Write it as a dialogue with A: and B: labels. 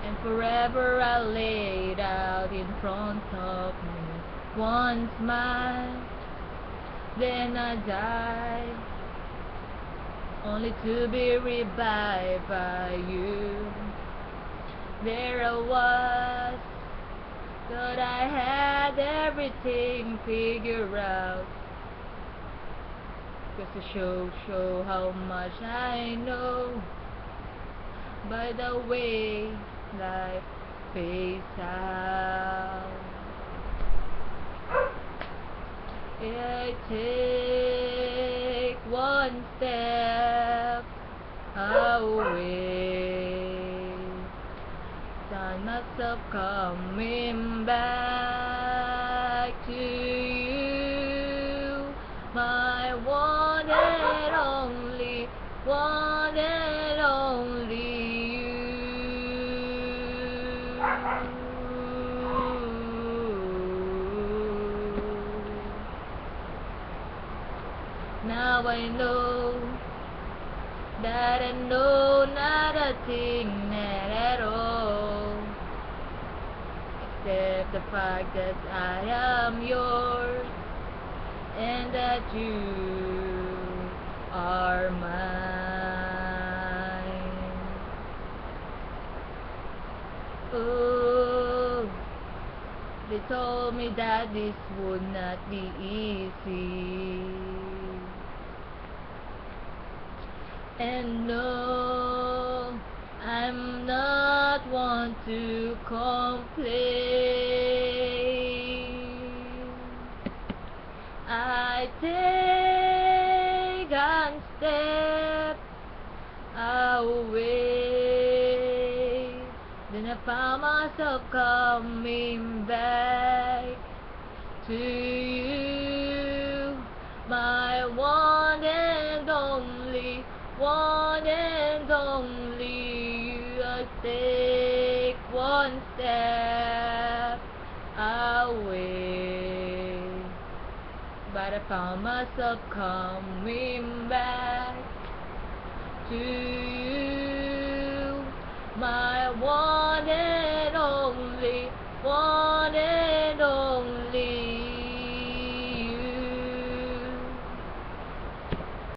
A: And forever I laid out in front of me one smile, then I died, only to be revived by you. There I was, thought I had everything figured out, just to show how much I know. By the way life fades out, I take one step away, find myself coming back to you, my one and only, one and only you. Now I know that I know not a thing at all, except the fact that I am yours and that you are mine. Oh, they told me that this would not be easy. And no, I'm not one to complain. I take one step away, then I found myself coming back to you, my one and only, one and only you. I take one step away, but I found myself coming back to you, my one and only, one